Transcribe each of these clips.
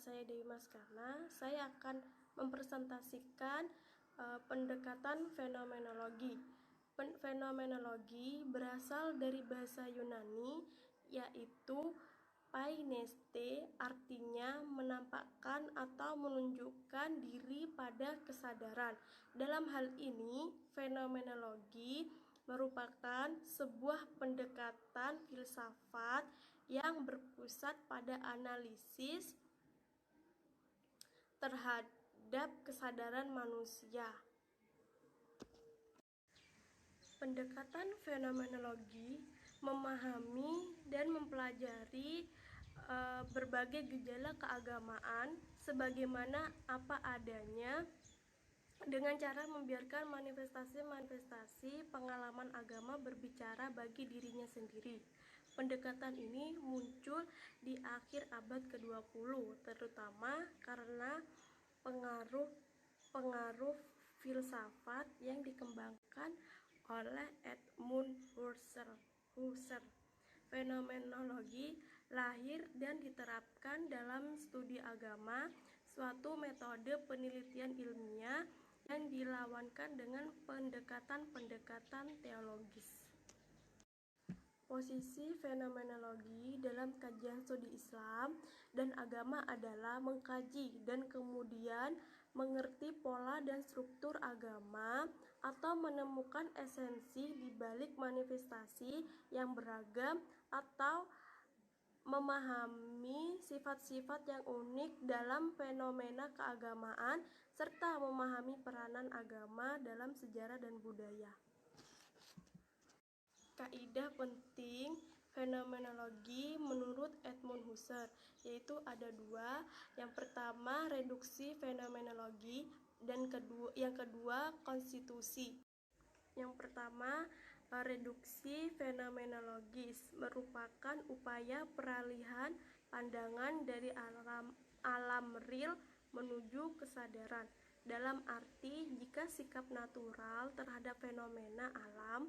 saya Dewi Maskarna. Saya akan mempresentasikan pendekatan fenomenologi. Fenomenologi berasal dari bahasa Yunani, yaitu paineste, artinya menampakkan atau menunjukkan diri pada kesadaran. Dalam hal ini, fenomenologi merupakan sebuah pendekatan filsafat yang berpusat pada analisis terhadap kesadaran manusia. Pendekatan fenomenologi memahami dan mempelajari berbagai gejala keagamaan sebagaimana apa adanya dengan cara membiarkan manifestasi-manifestasi pengalaman agama berbicara bagi dirinya sendiri. Pendekatan ini muncul di akhir abad ke-20, terutama karena pengaruh filsafat yang dikembangkan oleh Edmund Husserl. Fenomenologi lahir dan diterapkan dalam studi agama, suatu metode penelitian ilmiah yang dilawankan dengan pendekatan-pendekatan teologis. Posisi fenomenologi dalam kajian studi Islam dan agama adalah mengkaji dan kemudian mengerti pola dan struktur agama atau menemukan esensi di balik manifestasi yang beragam atau memahami sifat-sifat yang unik dalam fenomena keagamaan serta memahami peranan agama dalam sejarah dan budaya. Kaidah penting fenomenologi menurut Edmund Husserl yaitu ada dua. Yang pertama reduksi fenomenologi dan yang kedua konstitusi. Yang pertama reduksi fenomenologis merupakan upaya peralihan pandangan dari alam real menuju kesadaran. Dalam arti jika sikap natural terhadap fenomena alam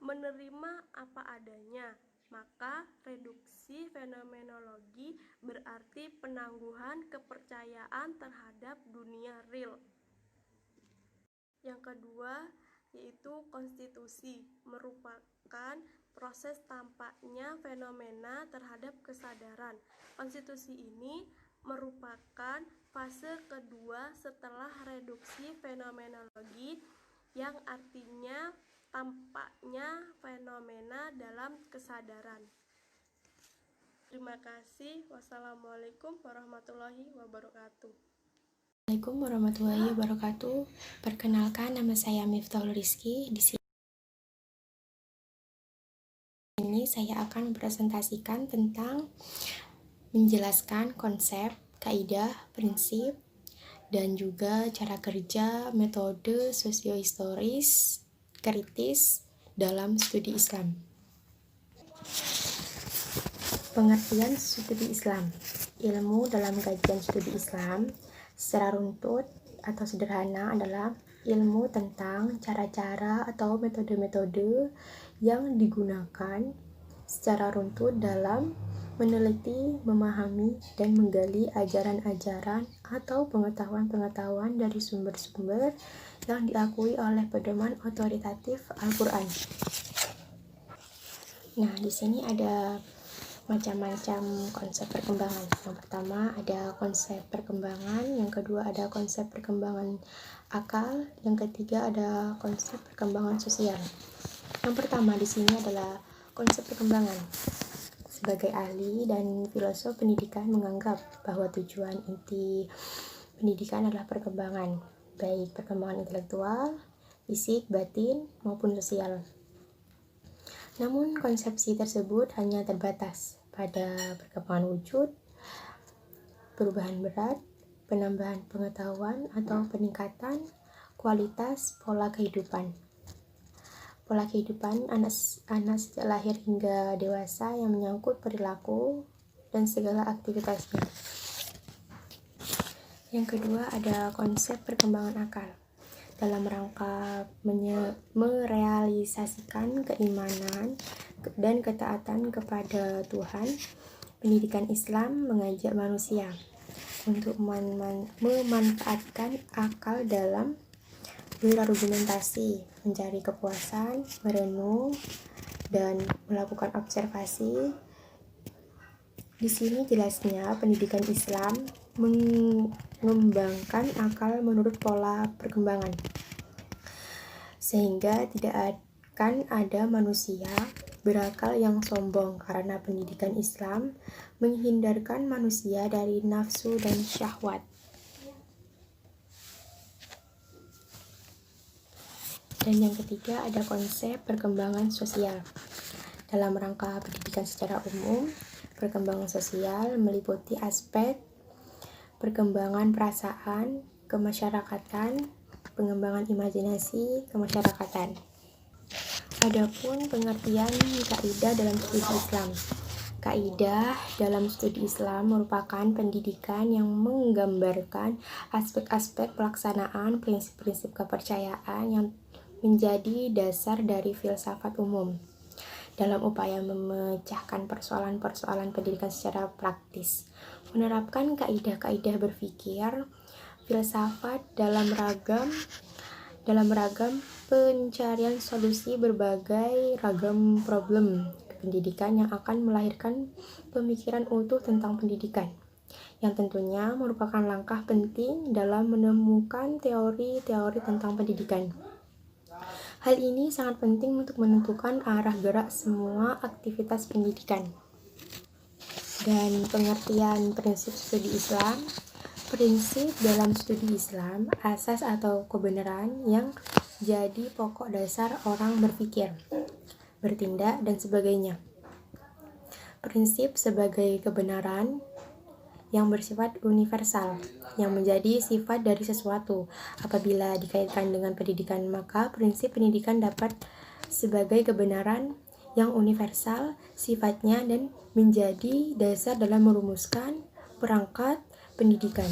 menerima apa adanya, maka reduksi fenomenologi berarti penangguhan kepercayaan terhadap dunia real. Yang kedua yaitu konstitusi, merupakan proses tampaknya fenomena terhadap kesadaran. Konstitusi ini merupakan fase kedua setelah reduksi fenomenologi yang artinya tampaknya fenomena dalam kesadaran. Terima kasih. Wassalamualaikum warahmatullahi wabarakatuh. Assalamualaikum warahmatullahi wabarakatuh. Perkenalkan, nama saya Miftahul Rizky. Di sini saya akan mempresentasikan tentang menjelaskan konsep, kaidah, prinsip, dan juga cara kerja metode sosiohistoris kritis dalam studi Islam. Pengertian studi Islam. Ilmu dalam kajian studi Islam secara runtut atau sederhana adalah ilmu tentang cara-cara atau metode-metode yang digunakan secara runtut dalam meneliti, memahami, dan menggali ajaran-ajaran atau pengetahuan-pengetahuan dari sumber-sumber yang diakui oleh pedoman otoritatif Al-Quran. Nah, di sini ada macam-macam konsep perkembangan. Yang pertama ada konsep perkembangan, yang kedua ada konsep perkembangan akal, yang ketiga ada konsep perkembangan sosial. Yang pertama di sini adalah konsep perkembangan. Sebagai ahli dan filosof pendidikan menganggap bahwa tujuan inti pendidikan adalah perkembangan, baik perkembangan intelektual, fisik, batin, maupun sosial. Namun konsepsi tersebut hanya terbatas pada perkembangan wujud, perubahan berat, penambahan pengetahuan atau peningkatan kualitas pola kehidupan. Pola kehidupan anak sejak lahir hingga dewasa yang menyangkut perilaku dan segala aktivitasnya. Yang kedua ada konsep perkembangan akal. Dalam rangka merealisasikan keimanan dan ketaatan kepada Tuhan, pendidikan Islam mengajak manusia untuk memanfaatkan akal dalam berargumentasi, mencari kepuasan, merenung, dan melakukan observasi. Di sini jelasnya pendidikan Islam mengembangkan akal menurut pola perkembangan, sehingga tidak akan ada manusia berakal yang sombong, karena pendidikan Islam menghindarkan manusia dari nafsu dan syahwat. Dan yang ketiga ada konsep perkembangan sosial. Dalam rangka pendidikan secara umum, perkembangan sosial meliputi aspek perkembangan perasaan, kemasyarakatan, pengembangan imajinasi, kemasyarakatan. Adapun pengertian kaidah dalam studi Islam. Kaidah dalam studi Islam merupakan pendidikan yang menggambarkan aspek-aspek pelaksanaan prinsip-prinsip kepercayaan yang menjadi dasar dari filsafat umum dalam upaya memecahkan persoalan-persoalan pendidikan secara praktis, menerapkan kaidah-kaidah berpikir filsafat dalam ragam pencarian solusi berbagai ragam problem pendidikan yang akan melahirkan pemikiran utuh tentang pendidikan, yang tentunya merupakan langkah penting dalam menemukan teori-teori tentang pendidikan. Hal ini sangat penting untuk menentukan arah gerak semua aktivitas pendidikan. Dan pengertian prinsip studi Islam. Prinsip dalam studi Islam, asas atau kebenaran yang jadi pokok dasar orang berpikir, bertindak, dan sebagainya. Prinsip sebagai kebenaran yang bersifat universal, yang menjadi sifat dari sesuatu. Apabila dikaitkan dengan pendidikan, maka prinsip pendidikan dapat sebagai kebenaran yang universal sifatnya dan menjadi dasar dalam merumuskan perangkat pendidikan.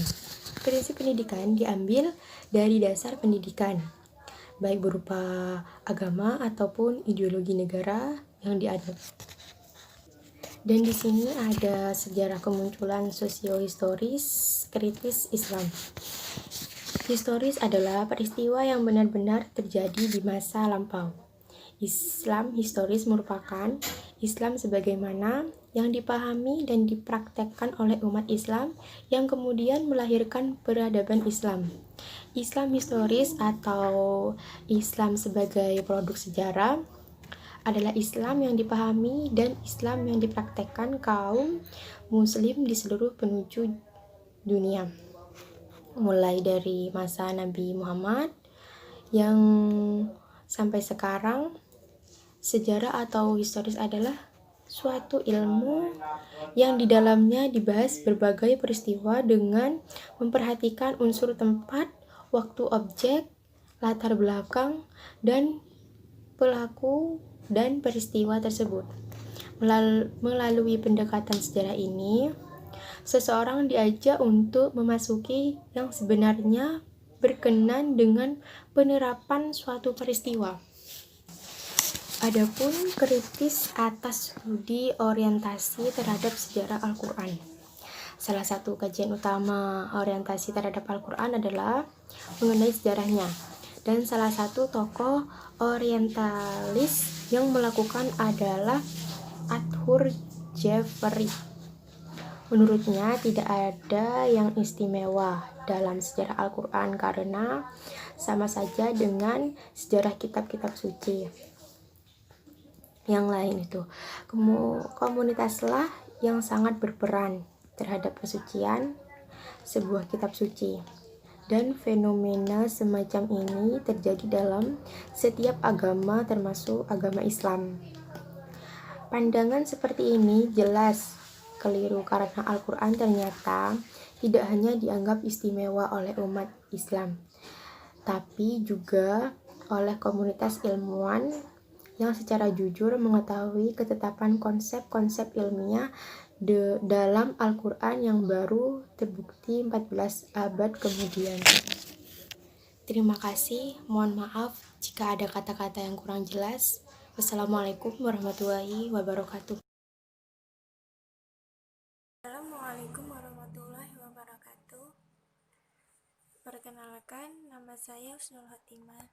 Prinsip pendidikan diambil dari dasar pendidikan, baik berupa agama ataupun ideologi negara yang dianut. Dan di sini ada sejarah kemunculan sosiohistoris kritis Islam. Historis adalah peristiwa yang benar-benar terjadi di masa lampau. Islam historis merupakan Islam sebagaimana yang dipahami dan dipraktekkan oleh umat Islam yang kemudian melahirkan peradaban Islam. Islam historis atau Islam sebagai produk sejarah adalah Islam yang dipahami dan Islam yang dipraktekkan kaum muslim di seluruh penjuru dunia, mulai dari masa Nabi Muhammad yang sampai sekarang. Sejarah atau historis adalah suatu ilmu yang di dalamnya dibahas berbagai peristiwa dengan memperhatikan unsur tempat, waktu, objek, latar belakang, dan pelaku dan peristiwa tersebut. Melalui pendekatan sejarah ini, seseorang diajak untuk memasuki yang sebenarnya berkenan dengan penerapan suatu peristiwa. Adapun kritis atas studi orientasi terhadap sejarah Al-Quran. Salah satu kajian utama orientasi terhadap Al-Quran adalah mengenai sejarahnya. Dan salah satu tokoh orientalis yang melakukan adalah Athur Jeffrey. Menurutnya tidak ada yang istimewa dalam sejarah Al-Quran karena sama saja dengan sejarah kitab-kitab suci yang lain itu. Komunitaslah yang sangat berperan terhadap kesucian sebuah kitab suci. Dan fenomena semacam ini terjadi dalam setiap agama termasuk agama Islam. Pandangan seperti ini jelas keliru karena Al-Quran ternyata tidak hanya dianggap istimewa oleh umat Islam, tapi juga oleh komunitas ilmuwan yang secara jujur mengetahui ketetapan konsep-konsep ilmiah dalam Al-Quran yang baru terbukti 14 abad kemudian. Terima kasih, mohon maaf jika ada kata-kata yang kurang jelas. Wassalamualaikum warahmatullahi wabarakatuh. Assalamualaikum warahmatullahi wabarakatuh. Perkenalkan, nama saya Husnul Khotimah.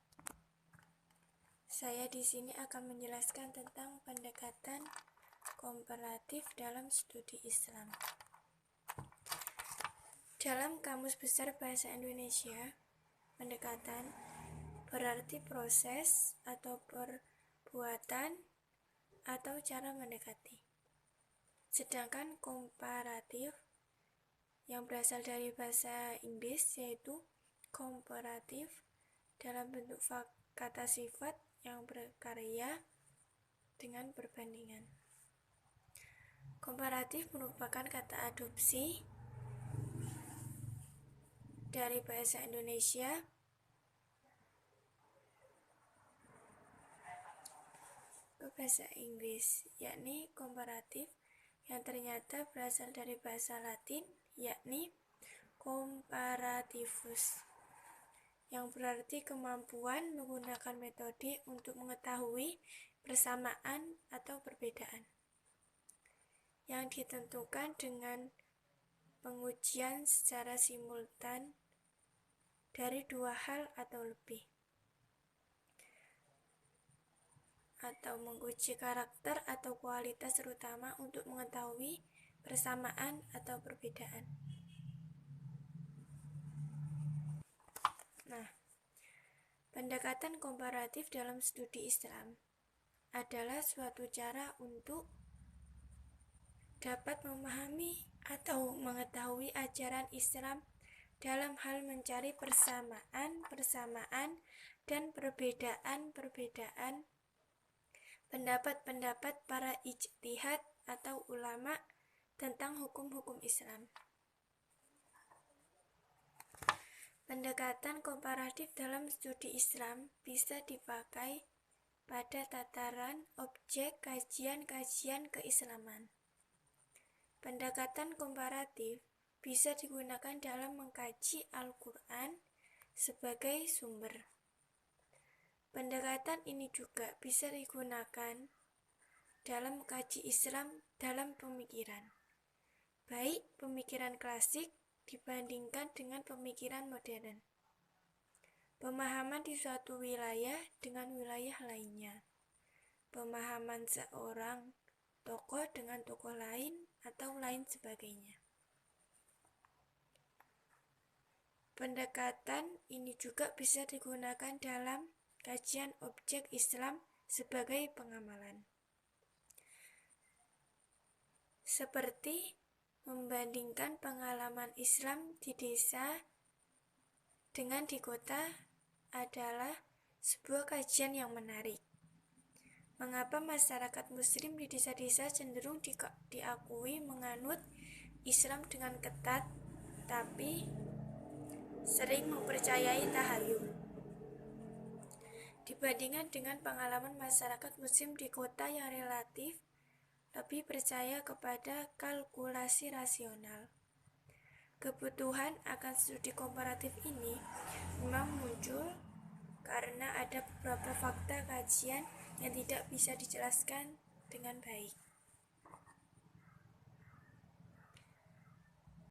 Saya di sini akan menjelaskan tentang pendekatan komparatif dalam studi Islam. Dalam Kamus Besar Bahasa Indonesia, pendekatan berarti proses atau perbuatan atau cara mendekati. Sedangkan komparatif yang berasal dari bahasa Inggris yaitu komparatif dalam bentuk kata sifat yang berkarya dengan perbandingan. Komparatif merupakan kata adopsi dari bahasa Indonesia ke bahasa Inggris, yakni komparatif yang ternyata berasal dari bahasa Latin, yakni comparativus, yang berarti kemampuan menggunakan metode untuk mengetahui persamaan atau perbedaan, yang ditentukan dengan pengujian secara simultan dari dua hal atau lebih, atau menguji karakter atau kualitas terutama untuk mengetahui persamaan atau perbedaan. Nah, pendekatan komparatif dalam studi Islam adalah suatu cara untuk dapat memahami atau mengetahui ajaran Islam dalam hal mencari persamaan dan perbedaan pendapat-pendapat para ijtihad atau ulama tentang hukum-hukum Islam. Pendekatan komparatif dalam studi Islam bisa dipakai pada tataran objek kajian-kajian keislaman. Pendekatan komparatif bisa digunakan dalam mengkaji Al-Quran sebagai sumber. Pendekatan ini juga bisa digunakan dalam mengkaji Islam dalam pemikiran, baik pemikiran klasik dibandingkan dengan pemikiran modern, pemahaman di suatu wilayah dengan wilayah lainnya, pemahaman seorang tokoh dengan tokoh lain, atau lain sebagainya. Pendekatan ini juga bisa digunakan dalam kajian objek Islam sebagai pengamalan, seperti membandingkan pengalaman Islam di desa dengan di kota adalah sebuah kajian yang menarik. Mengapa masyarakat muslim di desa-desa cenderung diakui menganut Islam dengan ketat, tapi sering mempercayai tahayul, dibandingkan dengan pengalaman masyarakat muslim di kota yang relatif lebih percaya kepada kalkulasi rasional. Kebutuhan akan studi komparatif ini memang muncul karena ada beberapa fakta kajian yang tidak bisa dijelaskan dengan baik.